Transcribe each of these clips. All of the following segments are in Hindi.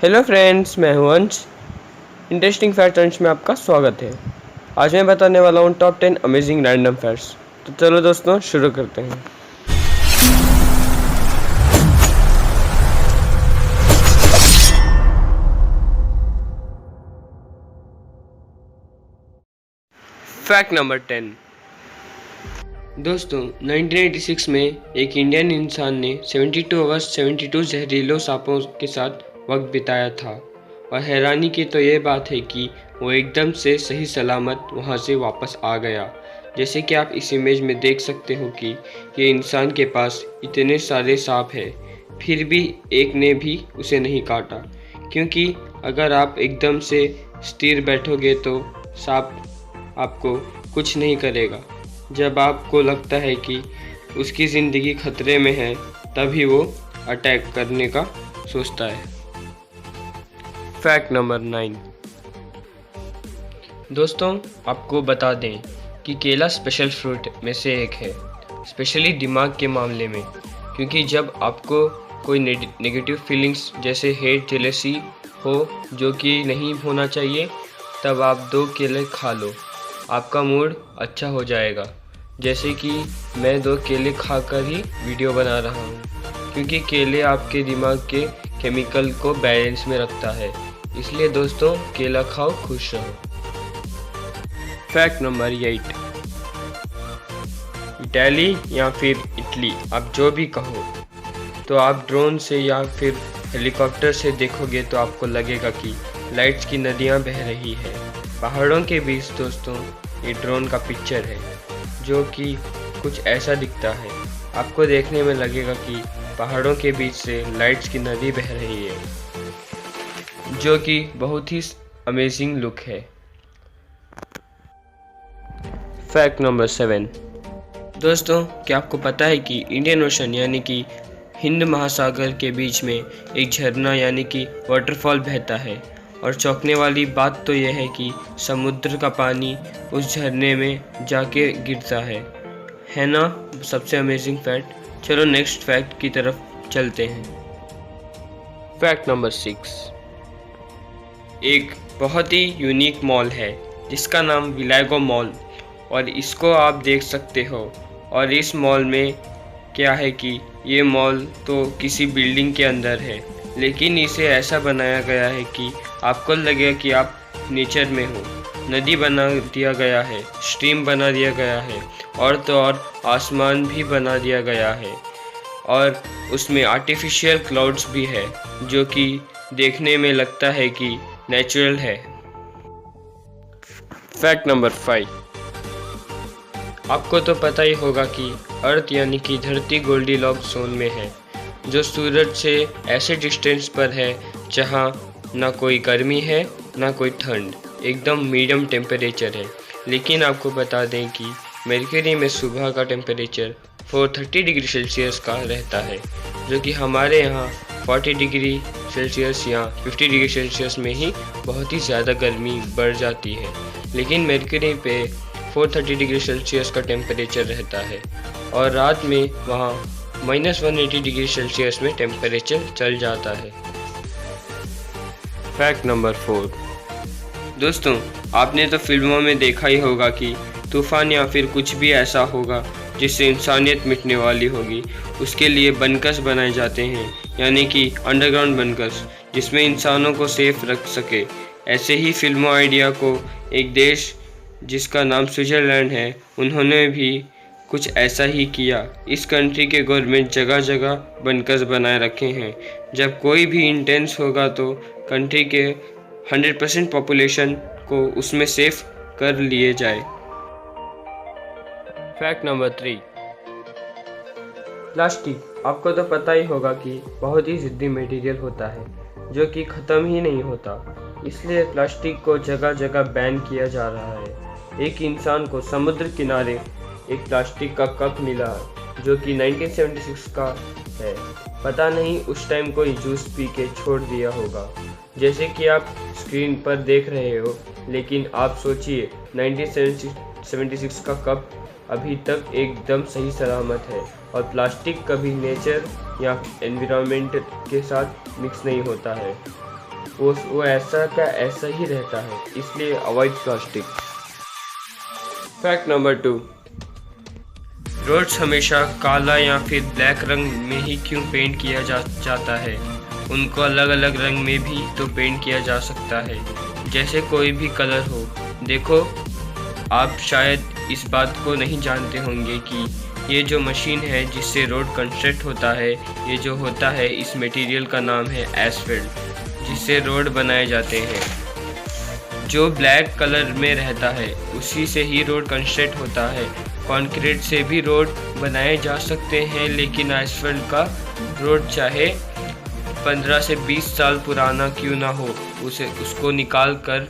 हेलो फ्रेंड्स, मैं हूं अंश। इंटरेस्टिंग फैक्ट अंश में आपका स्वागत है। आज मैं बताने वाला हूं टॉप 10 अमेजिंग रैंडम फैक्ट्स। तो चलो दोस्तों शुरू करते हैं। Fact number 10। दोस्तों 1986 में एक इंडियन इंसान ने 72 आवर्स 72 जहरीले सांपों के साथ वक्त बिताया था। और हैरानी की तो ये बात है कि वो एकदम से सही सलामत वहाँ से वापस आ गया। जैसे कि आप इस इमेज में देख सकते हो कि ये इंसान के पास इतने सारे सांप हैं, फिर भी एक ने भी उसे नहीं काटा। क्योंकि अगर आप एकदम से स्थिर बैठोगे तो सांप आपको कुछ नहीं करेगा। जब आपको लगता है कि उसकी ज़िंदगी खतरे में है, तभी वो अटैक करने का सोचता है। Fact number 9। दोस्तों आपको बता दें कि केला स्पेशल फ्रूट में से एक है, स्पेशली दिमाग के मामले में। क्योंकि जब आपको कोई नेगेटिव फीलिंग्स जैसे हेट जेलेसी हो, जो कि नहीं होना चाहिए, तब आप 2 केले खा लो, आपका मूड अच्छा हो जाएगा। जैसे कि मैं 2 केले खाकर ही वीडियो बना रहा हूँ, क्योंकि केले आपके दिमाग के केमिकल को बैलेंस में रखता है। इसलिए दोस्तों केला खाओ, खुश रहो। Fact number 8। इटली या फिर इटली, आप जो भी कहो, तो आप ड्रोन से या फिर हेलीकॉप्टर से देखोगे तो आपको लगेगा कि लाइट्स की नदियाँ बह रही है पहाड़ों के बीच। दोस्तों ये ड्रोन का पिक्चर है, जो कि कुछ ऐसा दिखता है। आपको देखने में लगेगा कि पहाड़ों के बीच से लाइट्स की नदी बह रही है, जो कि बहुत ही अमेजिंग लुक है। Fact number 7। दोस्तों क्या आपको पता है कि इंडियन ओशन यानी कि हिंद महासागर के बीच में एक झरना यानी कि वाटरफॉल बहता है। और चौंकने वाली बात तो यह है कि समुद्र का पानी उस झरने में जाके गिरता है ना। सबसे अमेजिंग फैक्ट। चलो नेक्स्ट फैक्ट की तरफ चलते हैं। Fact number 6। एक बहुत ही यूनिक मॉल है जिसका नाम विलागो मॉल, और इसको आप देख सकते हो। और इस मॉल में क्या है कि ये मॉल तो किसी बिल्डिंग के अंदर है, लेकिन इसे ऐसा बनाया गया है कि आपको लगेगा कि आप नेचर में हो। नदी बना दिया गया है, स्ट्रीम बना दिया गया है, और तो और आसमान भी बना दिया गया है। और उसमें आर्टिफिशियल क्लाउड्स भी है, जो कि देखने में लगता है कि नेचुरल है। Fact number 5। आपको तो पता ही होगा कि अर्थ यानी कि धरती गोल्डीलॉक्स जोन में है, जो सूरज से ऐसे डिस्टेंस पर है जहां ना कोई गर्मी है ना कोई ठंड, एकदम मीडियम टेम्परेचर है। लेकिन आपको बता दें कि मरकरी में सुबह का टेम्परेचर 430 डिग्री सेल्सियस का रहता है, जो कि हमारे यहाँ 40 डिग्री सेल्सियस या 50 डिग्री सेल्सियस में ही बहुत ही ज़्यादा गर्मी बढ़ जाती है। लेकिन मरकरी पे 430 डिग्री सेल्सियस का टेम्परेचर रहता है, और रात में वहाँ -180 डिग्री सेल्सियस में टेम्परेचर चल जाता है। Fact number 4। दोस्तों आपने तो फिल्मों में देखा ही होगा कि तूफान या फिर कुछ भी ऐसा होगा जिससे इंसानियत मिटने वाली होगी, उसके लिए बंकर्स बनाए जाते हैं, यानी कि अंडरग्राउंड बंकर्स, जिसमें इंसानों को सेफ रख सके। ऐसे ही फिल्मों आइडिया को एक देश जिसका नाम स्विट्ज़रलैंड है, उन्होंने भी कुछ ऐसा ही किया। इस कंट्री के गवर्नमेंट जगह जगह बंकर्स बनाए रखे हैं। जब कोई भी इंटेंस होगा तो कंट्री के 100% पॉपुलेशन को उसमें सेफ कर लिए जाए। Fact number 3। प्लास्टिक, आपको तो पता ही होगा कि बहुत ही ज़िद्दी मटेरियल होता है, जो कि ख़त्म ही नहीं होता। इसलिए प्लास्टिक को जगह जगह बैन किया जा रहा है। एक इंसान को समुद्र किनारे एक प्लास्टिक का कप मिला, जो कि 1976 का है। पता नहीं उस टाइम कोई जूस पी के छोड़ दिया होगा, जैसे कि आप स्क्रीन पर देख रहे हो। लेकिन आप सोचिए 1976 का कप अभी तक एकदम सही सलामत है, और प्लास्टिक कभी नेचर या एनवायरनमेंट के साथ मिक्स नहीं होता है। वो ऐसा का ऐसा ही रहता है, इसलिए avoid plastic. Fact number 2, roads हमेशा काला या फिर ब्लैक रंग में ही क्यों पेंट किया जाता है? उनको अलग अलग रंग में भी तो पेंट किया जा सकता है, जैसे कोई भी कलर हो। देखो, आप शायद इस बात को नहीं जानते होंगे कि ये जो मशीन है जिससे रोड कंस्ट्रक्ट होता है, ये जो होता है, इस मटेरियल का नाम है एस्फेल्ट, जिससे रोड बनाए जाते हैं। जो ब्लैक कलर में रहता है उसी से ही रोड कंस्ट्रक्ट होता है। कंक्रीट से भी रोड बनाए जा सकते हैं, लेकिन एस्फेल्ट का रोड चाहे 15 से 20 साल पुराना क्यों ना हो, उसको निकाल कर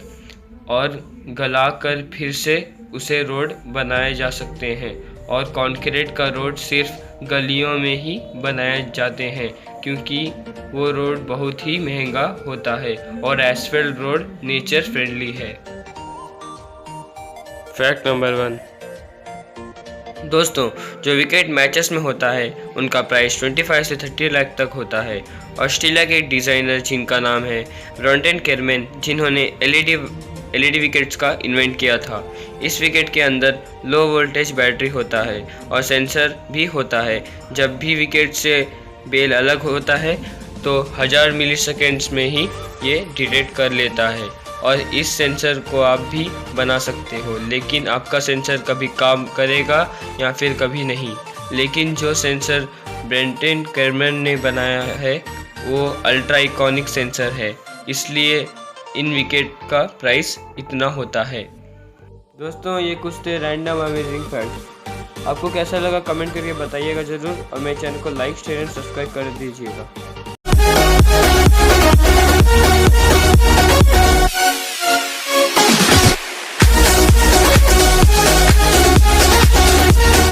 और गला कर फिर से उसे रोड बनाए जा सकते हैं। और कंक्रीट का रोड सिर्फ गलियों में ही बनाए जाते हैं, क्योंकि वो रोड बहुत ही महंगा होता है और एस्फेल्ट रोड नेचर फ्रेंडली है। फैक्ट नंबर 1, दोस्तों, जो विकेट मैचेस में होता है उनका प्राइस 25 से 30 लाख तक होता है। ऑस्ट्रेलिया के डिज़ाइनर जिनका नाम है ब्रॉन्टन केरमैन, जिन्होंने एलईडी विकेट्स का इन्वेंट किया था। इस विकेट के अंदर लो वोल्टेज बैटरी होता है और सेंसर भी होता है। जब भी विकेट से बेल अलग होता है तो 1000 मिलीसेकेंड्स में ही ये डिटेक्ट कर लेता है। और इस सेंसर को आप भी बना सकते हो, लेकिन आपका सेंसर कभी काम करेगा या फिर कभी नहीं। लेकिन जो सेंसर ब्रॉन्टन केरमैन ने बनाया है वो अल्ट्रा इकोनिक सेंसर है, इसलिए इन विकेट का प्राइस इतना होता है। दोस्तों, ये कुछ थे रैंडम अमेजिंग फैक्ट्स। आपको कैसा लगा कमेंट करके बताइएगा ज़रूर, और मेरे चैनल को लाइक शेयर एंड सब्सक्राइब कर दीजिएगा।